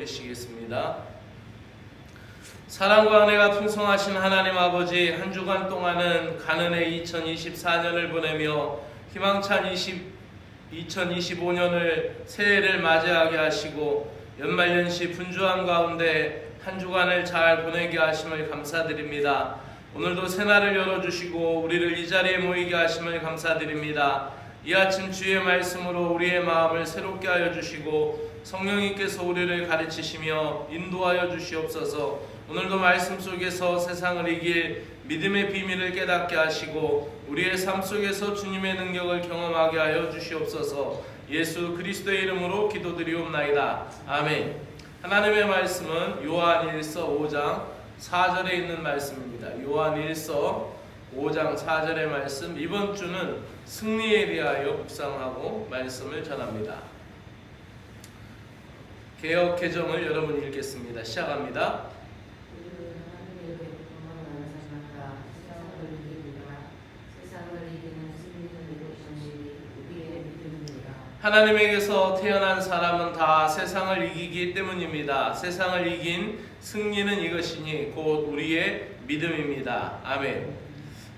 계시겠습니다. 사랑과 은혜가 풍성하신 하나님 아버지, 한 주간 동안은 가는의 2024년을 보내며 희망찬 2025년을 새해를 맞이하게 하시고 연말연시 분주함 가운데 한 주간을 잘 보내게 하심을 감사드립니다. 오늘도 새날을 열어주시고 우리를 이 자리에 모이게 하심을 감사드립니다. 이 아침 주의 말씀으로 우리의 마음을 새롭게 하여 주시고 성령님께서 우리를 가르치시며 인도하여 주시옵소서. 오늘도 말씀 속에서 세상을 이길 믿음의 비밀을 깨닫게 하시고 우리의 삶 속에서 주님의 능력을 경험하게 하여 주시옵소서. 예수 그리스도의 이름으로 기도드리옵나이다. 아멘. 하나님의 말씀은 요한일서 5장 4절에 있는 말씀입니다. 요한일서 5장 4절의 말씀, 이번 주는 승리에 대하여 묵상하고 말씀을 전합니다. 개역 개정을 여러분 읽겠습니다. 시작합니다. 하나님에게서 태어난 사람은 다 세상을 이기기 때문입니다. 세상을 이긴 승리는 이것이니 곧 우리의 믿음입니다. 아멘.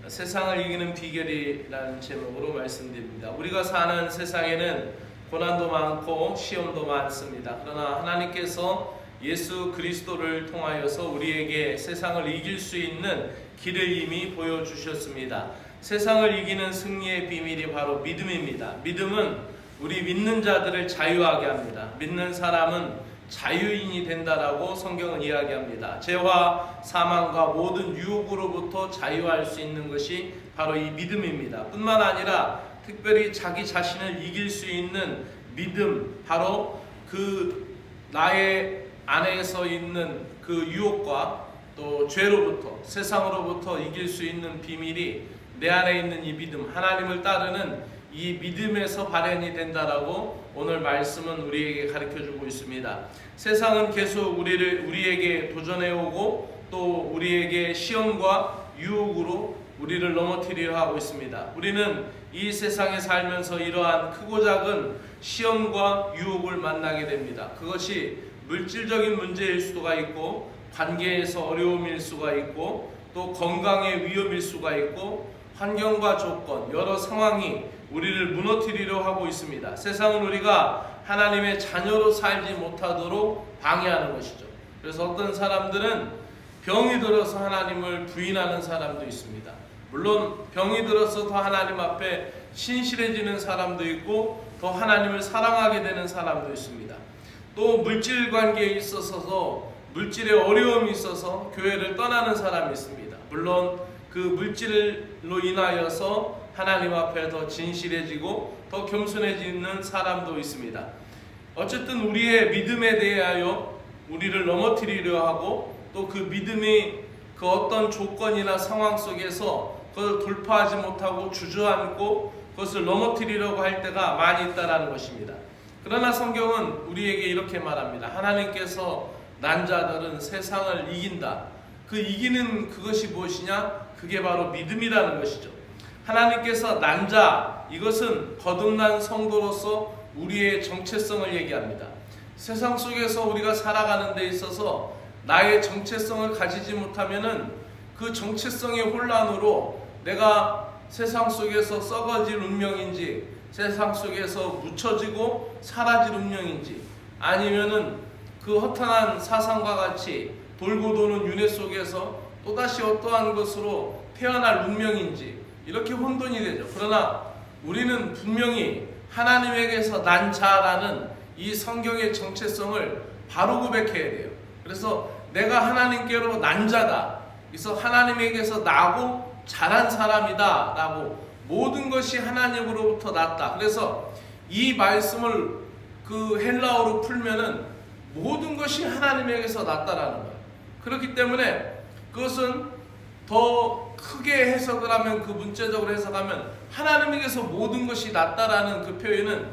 세상을 이기는 비결이라는 제목으로 말씀드립니다. 우리가 사는 세상에는 고난도 많고 시험도 많습니다. 그러나 하나님께서 예수 그리스도를 통하여서 우리에게 세상을 이길 수 있는 길을 이미 보여주셨습니다. 세상을 이기는 승리의 비밀이 바로 믿음입니다. 믿음은 우리 믿는 자들을 자유하게 합니다. 믿는 사람은 자유인이 된다라고 성경은 이야기합니다. 죄와 사망과 모든 유혹으로부터 자유할 수 있는 것이 바로 이 믿음입니다. 뿐만 아니라 특별히 자기 자신을 이길 수 있는 믿음, 바로 그 나의 안에서 있는 그 유혹과 또 죄로부터, 세상으로부터 이길 수 있는 비밀이 내 안에 있는 이 믿음, 하나님을 따르는 이 믿음에서 발현이 된다라고 오늘 말씀은 우리에게 가르쳐주고 있습니다. 세상은 계속 우리에게 도전해오고 또 우리에게 시험과 유혹으로 우리를 넘어뜨리려 하고 있습니다. 우리는 이 세상에 살면서 이러한 크고 작은 시험과 유혹을 만나게 됩니다. 그것이 물질적인 문제일 수가 있고, 관계에서 어려움일 수가 있고, 또 건강의 위험일 수가 있고, 환경과 조건, 여러 상황이 우리를 무너뜨리려 하고 있습니다. 세상은 우리가 하나님의 자녀로 살지 못하도록 방해하는 것이죠. 그래서 어떤 사람들은 병이 들어서 하나님을 부인하는 사람도 있습니다. 물론 병이 들어서 더 하나님 앞에 신실해지는 사람도 있고 더 하나님을 사랑하게 되는 사람도 있습니다. 또 물질 관계에 있어서도 물질의 어려움이 있어서 교회를 떠나는 사람이 있습니다. 물론 그 물질로 인하여서 하나님 앞에 더 진실해지고 더 겸손해지는 사람도 있습니다. 어쨌든 우리의 믿음에 대하여 우리를 넘어뜨리려 하고 또 그 믿음이 그 어떤 조건이나 상황 속에서 그것을 돌파하지 못하고 주저앉고 그것을 넘어뜨리려고 할 때가 많이 있다는 것입니다. 그러나 성경은 우리에게 이렇게 말합니다. 하나님께서 난 자들은 세상을 이긴다. 그 이기는 그것이 무엇이냐? 그게 바로 믿음이라는 것이죠. 하나님께서 난 자, 이것은 거듭난 성도로서 우리의 정체성을 얘기합니다. 세상 속에서 우리가 살아가는 데 있어서 나의 정체성을 가지지 못하면은 그 정체성의 혼란으로 내가 세상 속에서 썩어질 운명인지, 세상 속에서 묻혀지고 사라질 운명인지, 아니면은 그 허탄한 사상과 같이 돌고 도는 윤회 속에서 또다시 어떠한 것으로 태어날 운명인지 이렇게 혼돈이 되죠. 그러나 우리는 분명히 하나님에게서 난 자라는 이 성경의 정체성을 바로 고백해야 돼요. 그래서 내가 하나님께로 난 자다. 그래서 하나님에게서 나고 자란 사람이다 라고, 모든 것이 하나님으로부터 났다. 그래서 이 말씀을 그 헬라어로 풀면은 모든 것이 하나님에게서 났다라는 거예요. 그렇기 때문에 그것은 더 크게 해석을 하면, 그 문자적으로 해석하면 하나님에게서 모든 것이 났다라는 그 표현은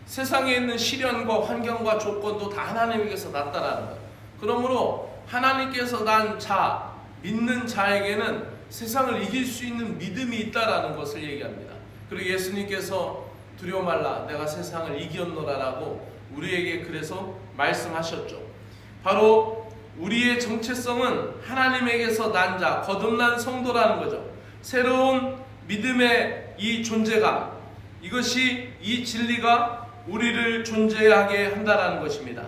세상에 있는 시련과 환경과 조건도 다 하나님에게서 났다라는 거예요. 그러므로 하나님께서 난 자, 믿는 자에게는 세상을 이길 수 있는 믿음이 있다라는 것을 얘기합니다. 그리고 예수님께서 두려워 말라, 내가 세상을 이겼노라라고 우리에게 그래서 말씀하셨죠. 바로 우리의 정체성은 하나님에게서 난 자, 거듭난 성도라는 거죠. 새로운 믿음의 이 존재감, 이것이 이 진리가 우리를 존재하게 한다라는 것입니다.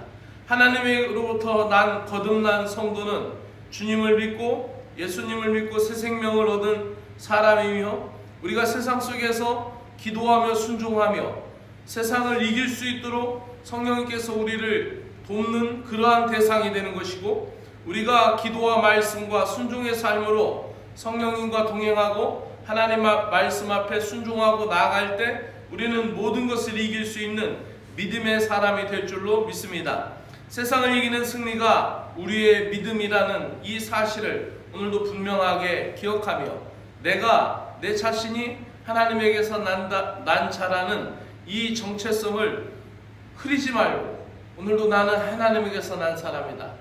하나님으로부터 난 거듭난 성도는 주님을 믿고 예수님을 믿고 새 생명을 얻은 사람이며, 우리가 세상 속에서 기도하며 순종하며 세상을 이길 수 있도록 성령님께서 우리를 돕는 그러한 대상이 되는 것이고, 우리가 기도와 말씀과 순종의 삶으로 성령님과 동행하고 하나님 말씀 앞에 순종하고 나아갈 때 우리는 모든 것을 이길 수 있는 믿음의 사람이 될 줄로 믿습니다. 세상을 이기는 승리가 우리의 믿음이라는 이 사실을 오늘도 분명하게 기억하며, 내가 내 자신이 하나님에게서 난 자라는 이 정체성을 흐리지 말고, 오늘도 나는 하나님에게서 난 사람이다,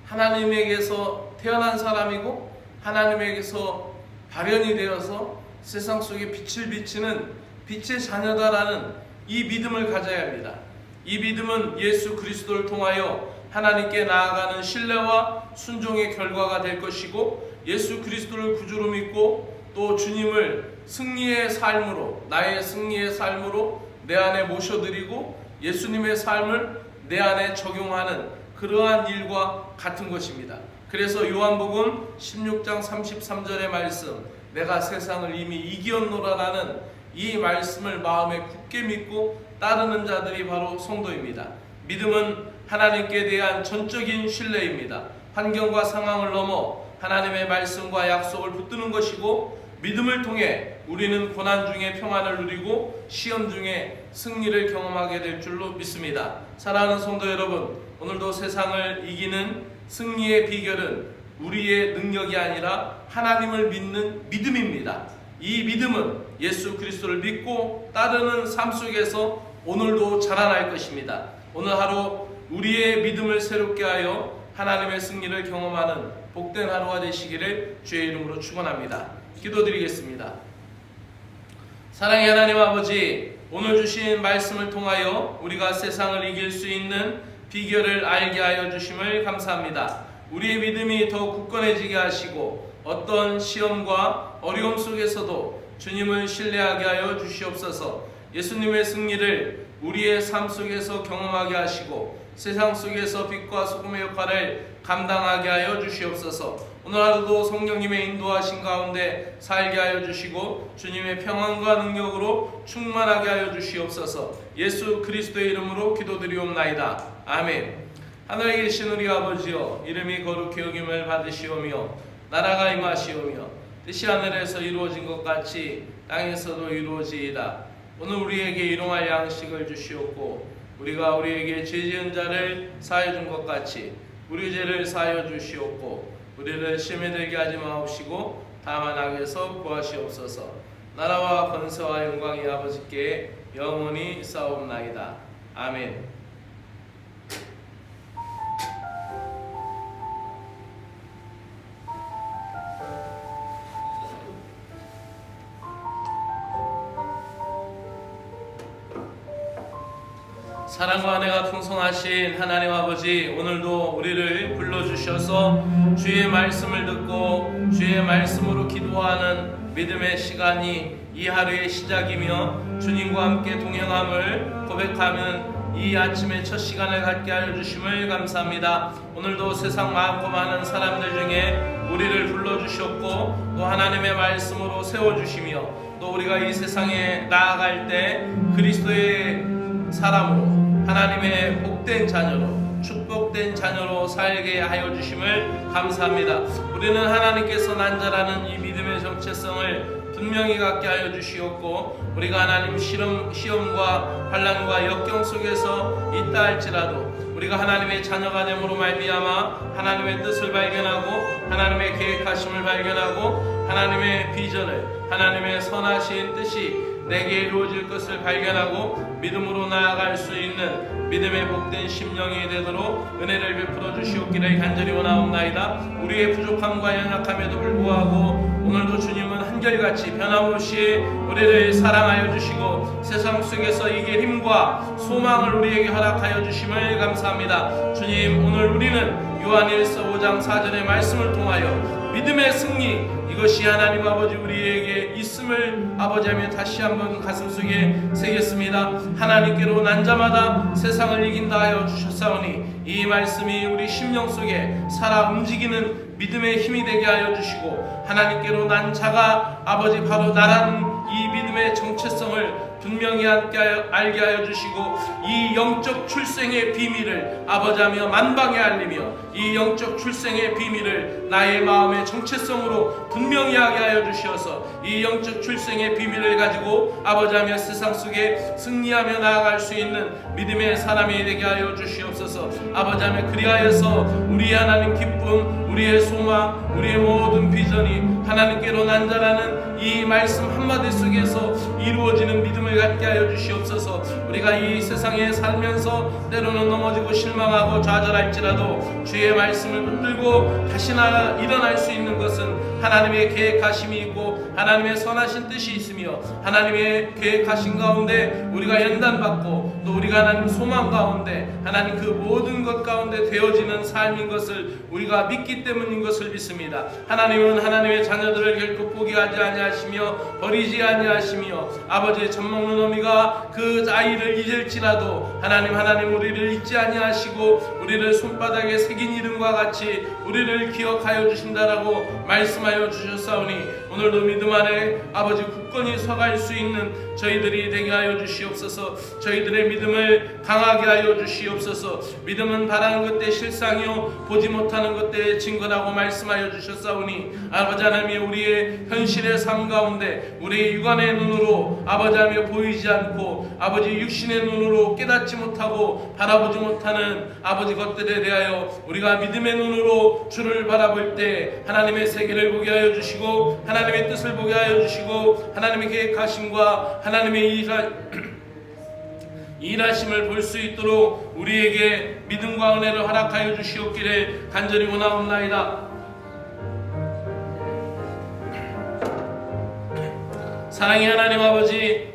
하나님에게서 태어난 사람이고 하나님에게서 발현이 되어서 세상 속에 빛을 비치는 빛의 자녀다라는 이 믿음을 가져야 합니다. 이 믿음은 예수 그리스도를 통하여 하나님께 나아가는 신뢰와 순종의 결과가 될 것이고, 예수 그리스도를 구주로 믿고 또 주님을 승리의 삶으로, 나의 승리의 삶으로 내 안에 모셔드리고 예수님의 삶을 내 안에 적용하는 그러한 일과 같은 것입니다. 그래서 요한복음 16장 33절의 말씀, 내가 세상을 이미 이기었노라라는 이 말씀을 마음에 굳게 믿고 따르는 자들이 바로 성도입니다. 믿음은 하나님께 대한 전적인 신뢰입니다. 환경과 상황을 넘어 하나님의 말씀과 약속을 붙드는 것이고, 믿음을 통해 우리는 고난 중에 평안을 누리고 시험 중에 승리를 경험하게 될 줄로 믿습니다. 사랑하는 성도 여러분, 오늘도 세상을 이기는 승리의 비결은 우리의 능력이 아니라 하나님을 믿는 믿음입니다. 이 믿음은 예수 그리스도를 믿고 따르는 삶 속에서 오늘도 자라날 것입니다. 오늘 하루 우리의 믿음을 새롭게 하여 하나님의 승리를 경험하는 복된 하루가 되시기를 주의 이름으로 축원합니다. 기도드리겠습니다. 사랑의 하나님 아버지, 오늘 주신 말씀을 통하여 우리가 세상을 이길 수 있는 비결을 알게 하여 주심을 감사합니다. 우리의 믿음이 더 굳건해지게 하시고 어떤 시험과 어려움 속에서도 주님을 신뢰하게 하여 주시옵소서. 예수님의 승리를 우리의 삶 속에서 경험하게 하시고 세상 속에서 빛과 소금의 역할을 감당하게 하여 주시옵소서. 오늘 하루도 성령님의 인도하신 가운데 살게 하여 주시고 주님의 평안과 능력으로 충만하게 하여 주시옵소서. 예수 그리스도의 이름으로 기도드리옵나이다. 아멘. 하늘에 계신 우리 아버지여, 이름이 거룩히 여김을 받으시오며 나라가 임하시오며 뜻이 하늘에서 이루어진 것 같이 땅에서도 이루어지이다. 오늘 우리에게 일용할 양식을 주시옵고 우리가 우리에게 죄 지은 자를 사하여 준 것 같이 우리 죄를 사하여 주시옵고 우리를 시험에 들게 하지 마옵시고 다만 악에서 구하시옵소서. 나라와 권세와 영광이 아버지께 영원히 있사옵나이다. 아멘. 사랑과 은혜가 풍성하신 하나님 아버지, 오늘도 우리를 불러주셔서 주의 말씀을 듣고 주의 말씀으로 기도하는 믿음의 시간이 이 하루의 시작이며 주님과 함께 동행함을 고백하는 이 아침의 첫 시간을 갖게 하여 주심을 감사합니다. 오늘도 세상 많고 많은 사람들 중에 우리를 불러주셨고 또 하나님의 말씀으로 세워주시며 또 우리가 이 세상에 나아갈 때 그리스도의 사람으로 하나님의 복된 자녀로 축복된 자녀로 살게 하여 주심을 감사합니다. 우리는 하나님께서 난 자라는 이 믿음의 정체성을 분명히 갖게 하여 주시옵고 우리가 하나님 시험과 환난과 역경 속에서 있다 할지라도 우리가 하나님의 자녀가 됨으로 말미암아 하나님의 뜻을 발견하고 하나님의 계획하심을 발견하고 하나님의 비전을 하나님의 선하신 뜻이 내게 이루어질 것을 발견하고 믿음으로 나아갈 수 있는 믿음의 복된 심령이 되도록 은혜를 베풀어 주시옵기를 간절히 원하옵나이다. 우리의 부족함과 연약함에도 불구하고 오늘도 주님은 한결같이 변함없이 우리를 사랑하여 주시고 세상 속에서 이길 힘과 소망을 우리에게 허락하여 주심을 감사합니다. 주님, 오늘 우리는 요한일서 5장 4절의 말씀을 통하여 믿음의 승리, 이것이 하나님 아버지 우리에게 있음을 아버지하며 다시 한번 가슴속에 새겼습니다. 하나님께로 난 자마다 세상을 이긴다 하여 주셨사오니 이 말씀이 우리 심령 속에 살아 움직이는 믿음의 힘이 되게 하여 주시고, 하나님께로 난 자가 아버지 바로 나라는 이 믿음의 정체성을 분명히 알게 하여 주시고, 이 영적 출생의 비밀을 아버지하며 만방에 알리며 이 영적 출생의 비밀을 나의 마음의 정체성으로 분명히 하게 하여 주시어서 이 영적 출생의 비밀을 가지고 아버지하며 세상 속에 승리하며 나아갈 수 있는 믿음의 사람이 되게 하여 주시옵소서. 아버지하며 그리하여서 우리 하나님 기쁨, 우리의 소망, 우리의 모든 비전이 하나님께로 난 자라는 이 말씀 한마디 속에서 이루어지는 믿음을 갖게 하여 주시옵소서. 우리가 이 세상에 살면서 때로는 넘어지고 실망하고 좌절할지라도 주의 말씀을 붙들고 다시나 일어날 수 있는 것은 하나님의 계획하심이 있고 하나님의 선하신 뜻이 있으며 하나님의 계획하신 가운데 우리가 연단받고 또 우리가 하나님 소망 가운데 하나님 그 모든 것 가운데 되어지는 삶인 것을 우리가 믿기 때문인 것을 믿습니다. 하나님은 하나님의 자녀들을 결코 포기하지 아니하시며 버리지 아니하시며 아버지의 젖먹는 어미가 그 아이를 잊을지라도 하나님 우리를 잊지 아니하시고 우리를 손바닥에 새긴 이름과 같이 우리를 기억하여 주신다라고 말씀하여 주셨사오니 오늘도 믿음 안에 아버지 굳건히 서갈 수 있는 저희들이 되게 하여 주시옵소서. 저희들의 믿음을 강하게 하여 주시옵소서. 믿음은 바라는 것대 실상이요 보지 못하는 것대 증거라고 말씀하여 주셨사오니 아버지 하나님이 우리의 현실의 삶 가운데 우리의 육안의 눈으로 아버지 하나님 보이지 않고 아버지 육신의 눈으로 깨닫지 못하고 바라보지 못하는 아버지 것들에 대하여 우리가 믿음의 눈으로 주를 바라볼 때 하나님의 세계를 보게 하여 주시고 하나님의 뜻을 보게 하여 주시고 하나님의 계획하심과 하나님의 일하심을 볼 수 있도록 우리에게 믿음과 은혜를 허락하여 주시옵기를 간절히 원하옵나이다. 사랑의 하나님 아버지,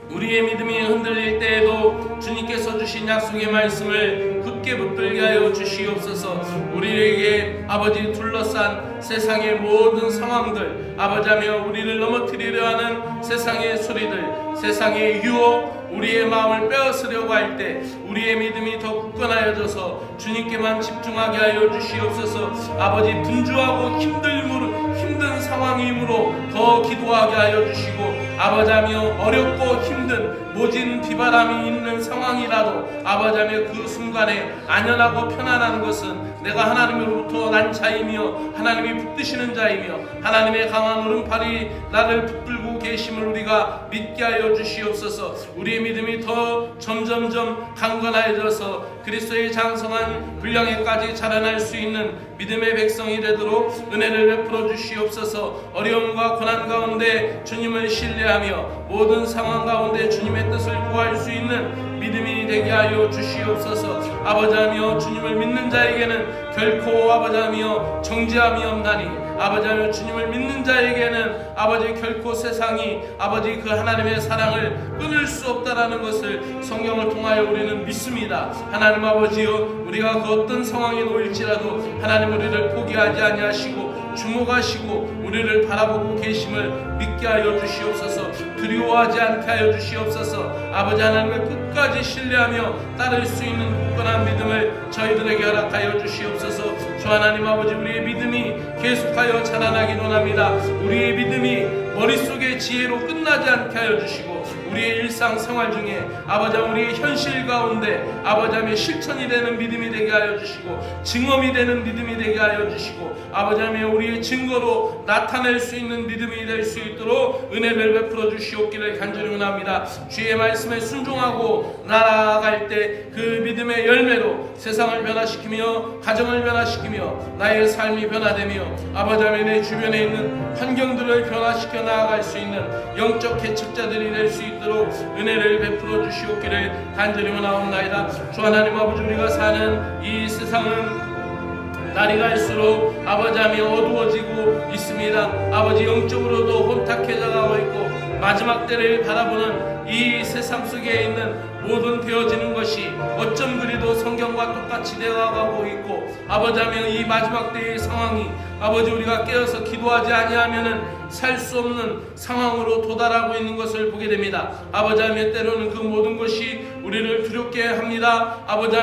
우리의 믿음이 흔들릴 때에도 주님께서 주신 약속의 말씀을 굳게 붙들게 하여 주시옵소서. 우리에게 아버지 둘러싼 세상의 모든 상황들, 아버지하며 우리를 넘어뜨리려 하는 세상의 소리들, 세상의 유혹, 우리의 마음을 빼앗으려고 할 때 우리의 믿음이 더 굳건하여져서 주님께만 집중하게 하여 주시옵소서. 아버지 분주하고 힘든 상황이므로 더 기도하게 하여 주시고 아버지하며 어렵고 힘든 모진 비바람이 있는 상황이라도 아버지하며 그 순간에 안연하고 편안한 것은 내가 하나님으로부터 난 자이며 하나님이 붙드시는 자이며 하나님의 강한 오른팔이 나를 붙들고 계심을 우리가 믿게 하여 주시옵소서. 우리의 믿음이 더 점점점 강건하여져서 그리스도의 장성한 분량에까지 자라날 수 있는 믿음의 백성이 되도록 은혜를 베풀어 주시옵소서. 어려움과 고난 가운데 주님을 신뢰하며 모든 상황 가운데 주님의 뜻을 구할 수 있는 믿음이 되게 하여 주시옵소서. 아버지하며 주님을 믿는 자에게는 결코 아버지하며 정죄함이 없나니 아버지하며 주님을 믿는 자에게는 아버지 결코 세상이 아버지 그 하나님의 사랑을 끊을 수 없다라는 것을 성경을 통하여 우리는 믿습니다. 하나님 아버지여, 우리가 그 어떤 상황에 놓일지라도 하나님 우리를 포기하지 아니하시고 주목하시고 우리를 바라보고 계심을 믿게 하여 주시옵소서. 두려워하지 않게 하여 주시옵소서. 아버지 하나님을 끝까지 신뢰하며 따를 수 있는 굳건한 믿음을 저희들에게 허락하여 주시옵소서. 주 하나님 아버지, 우리의 믿음이 계속하여 자라나기 원합니다. 우리의 믿음이 머릿속의 지혜로 끝나지 않게 하여 주시고 우리의 일상생활 중에 아버지 우리의 현실 가운데 아버지 실천이 되는 믿음이 되게 하여 주시고 증언이 되는 믿음이 되게 하여 주시고 아버지 우리의 증거로 나타낼 수 있는 믿음이 될 수 있도록 은혜를 베풀어 주시옵기를 간절히 원합니다. 주의 말씀에 순종하고 나아갈 때 그 믿음의 열매로 세상을 변화시키며 가정을 변화시키며 나의 삶이 변화되며 아버지 내 주변에 있는 환경들을 변화시켜 나아갈 수 있는 영적 개척자들이 될 수 있도록 있도록 은혜를 베풀어 주시옵기를 간절히 원하옵나이다. 주 하나님 아버지, 우리가 사는 이 세상은 날이 갈수록 아버지 어두워지고 있습니다. 아버지, 영적으로도 혼탁해져 가고 있고 마지막 때를 바라보는 이 세상 속에 있는 모든 되어지는 것이 어쩜 그리도 성경과 똑같이 되어가고 있고 아버지 이 마지막 때의 상황이 아버지 우리가 깨어서 기도하지 아니하면은 살 수 없는 상황으로 도달하고 있는 것을 보게 됩니다. 아버지 때로는 그 모든 것이 우리를 두렵게 합니다. 아버지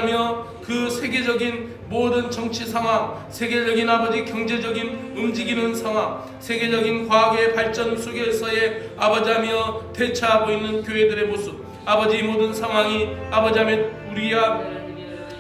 그 세계적인 모든 정치 상황, 세계적인 아버지 경제적인 움직이는 상황, 세계적인 과학의 발전 속에서의 아버지하며 대처하고 있는 교회들의 모습, 아버지 이 모든 상황이 아버지하며 우리가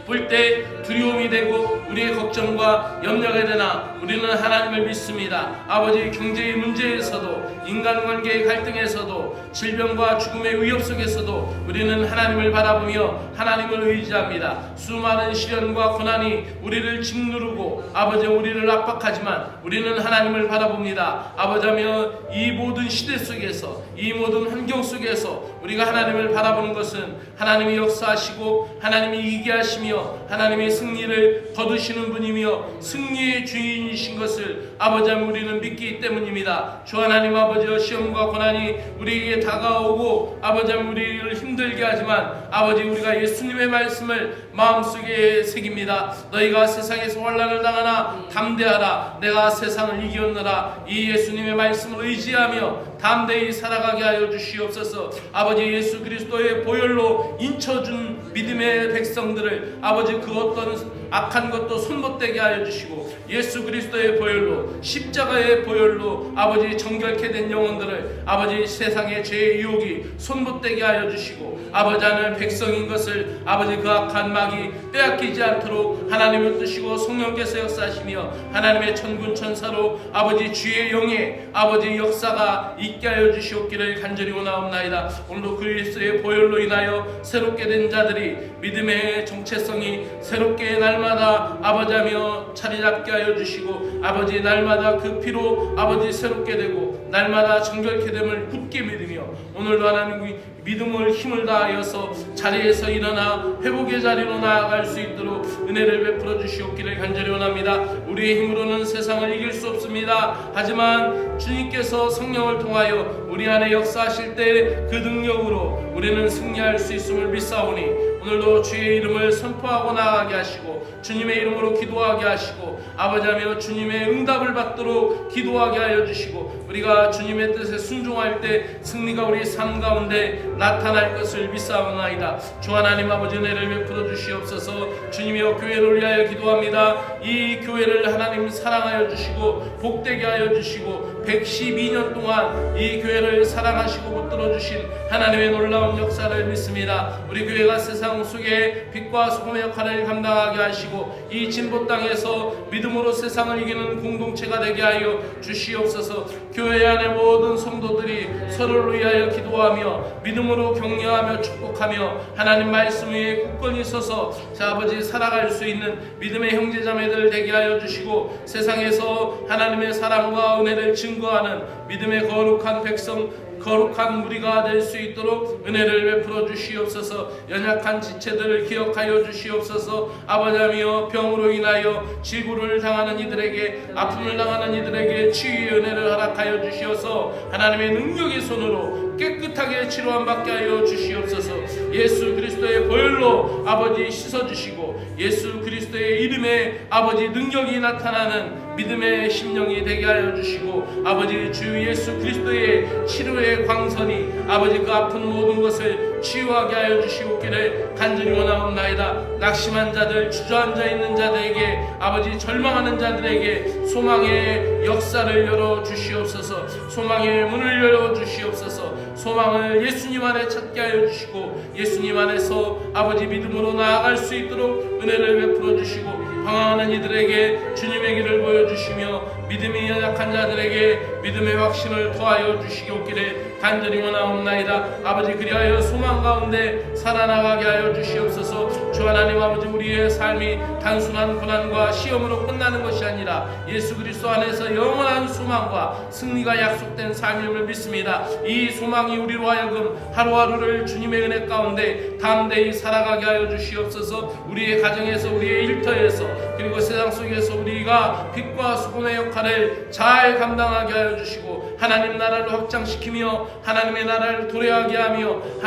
볼 때 두려움이 되고 우리의 걱정과 염려가 되나 우리는 하나님을 믿습니다. 아버지, 경제의 문제에서도 인간관계의 갈등에서도 질병과 죽음의 위협 속에서도 우리는 하나님을 바라보며 하나님을 의지합니다. 수많은 시련과 고난이 우리를 짓누르고 아버지 우리를 압박하지만 우리는 하나님을 바라봅니다. 아버지하며 이 모든 시대 속에서 이 모든 환경 속에서 우리가 하나님을 바라보는 것은 하나님이 역사하시고 하나님이 이기게 하시며 하나님이 승리를 거두시는 분이며 승리의 주인이신 것을 아버지 우리는 믿기 때문입니다. 주 하나님 아버지여, 시험과 고난이 우리에게 다가오고 아버지 우리를 힘들게 하지만 아버지 우리가 예수님의 말씀을 마음속에 새깁니다. 너희가 세상에서 환난을 당하나 담대하라, 내가 세상을 이기었노라. 이 예수님의 말씀을 의지하며 담대히 살아가게 하여 주시옵소서. 아버지, 예수 그리스도의 보혈로 인쳐준 믿음의 백성들을 아버지 그 어떤 악한 것도 손못대게 하여 주시고 예수 그리스도의 보혈로, 십자가의 보혈로 아버지 정결케 된 영혼들을 아버지 세상의 죄의 유혹이 손못대게 하여 주시고 아버지 하나님 백성인 것을 아버지 그 악한 마귀 빼앗기지 않도록 하나님을 뜨시고 성령께서 역사하시며 하나님의 천군 천사로 아버지 주의 영의 아버지 역사가 있게 하여 주시옵기를 간절히 원하옵나이다. 오늘도 그리스도의 보혈로 인하여 새롭게 된 자들이 믿음의 정체성이 새롭게 날마다 아버지하며 자리 잡게 하여 주시고 아버지 날마다 그 피로 아버지 새롭게 되고 날마다 정결케 됨을 굳게 믿으며 오늘도 하나님 믿음을 힘을 다하여서 자리에서 일어나 회복의 자리로 나아갈 수 있도록 은혜를 베풀어 주시옵기를 간절히 원합니다. 우리의 힘으로는 세상을 이길 수 없습니다. 하지만 주님께서 성령을 통하여 우리 안에 역사하실 때 그 능력으로 우리는 승리할 수 있음을 믿사오니 오늘도 주의 이름을 선포하고 나아가게 하시고 주님의 이름으로 기도하게 하시고 아버지하며 주님의 응답을 받도록 기도하게 하여 주시고 우리가 주님의 뜻에 순종할 때 승리가 우리 삶 가운데 나타날 것을 믿사오나이다. 주 하나님 아버지, 은혜를 베풀어 주시옵소서. 주님이여, 교회를 위하여 기도합니다. 이 교회를 하나님 사랑하여 주시고 복되게 하여 주시고 112년 동안 이 교회를 사랑하시고 붙들어 주신 하나님의 놀라운 역사를 믿습니다. 우리 교회가 세상 속에 빛과 소금의 역할을 감당하게 하시고 이 진보 땅에서 믿음으로 세상을 이기는 공동체가 되게 하여 주시옵소서. 교회 안의 모든 성도들이 서로를 위하여 기도하며 믿음으로 격려하며 축복하며 하나님 말씀 위에 굳건히 서서 아버지 살아갈 수 있는 믿음의 형제자매들 되게 하여 주시고 세상에서 하나님의 사랑과 은혜를 증거하는 믿음의 거룩한 백성, 거룩한 무리가 될 수 있도록 은혜를 베풀어 주시옵소서. 연약한 지체들을 기억하여 주시옵소서. 아버지하며 병으로 인하여 질고를 당하는 이들에게, 아픔을 당하는 이들에게 치유의 은혜를 허락하여 주시어서 하나님의 능력의 손으로 깨끗하게 치료함 받게 하여 주시옵소서. 예수 그리스도의 보혈로 아버지 씻어주시고 예수 그리스도의 이름에 아버지 능력이 나타나는 믿음의 심령이 되게 하여 주시고 아버지 주 예수 그리스도의 치료의 광선이 아버지 그 아픈 모든 것을 치유하게 하여 주시옵기를 간절히 원하옵나이다. 낙심한 자들, 주저앉아 있는 자들에게, 아버지 절망하는 자들에게 소망의 역사를 열어 주시옵소서. 소망의 문을 열어 주시옵소서. 소망을 예수님 안에 찾게 하여 주시고 예수님 안에서 아버지 믿음으로 나아갈 수 있도록 은혜를 베풀어 주시고 방황하는 이들에게 주님의 길을 보여주시며 믿음이 연약한 자들에게 믿음의 확신을 더하여 주시옵기를 간절히 원하옵나이다. 아버지, 그리하여 소망 가운데 살아나가게 하여 주시옵소서. 주 하나님 아버지, 우리의 삶이 단순한 고난과 시험으로 끝나는 것이 아니라 예수 그리스도 안에서 영원한 소망과 승리가 약속된 삶임을 믿습니다. 이 소망이 우리로 하여금 하루하루를 주님의 은혜 가운데 담대히 살아가게 하여 주시옵소서. 우리의 가정에서, 우리의 일터에서, 그리고 세상 속에서 우리가 빛과 소금의 역할을 잘 감당하게 하여 주시고 하나님 나라를 확장시키며 하나님의 나라를 도래하게 하며 하나님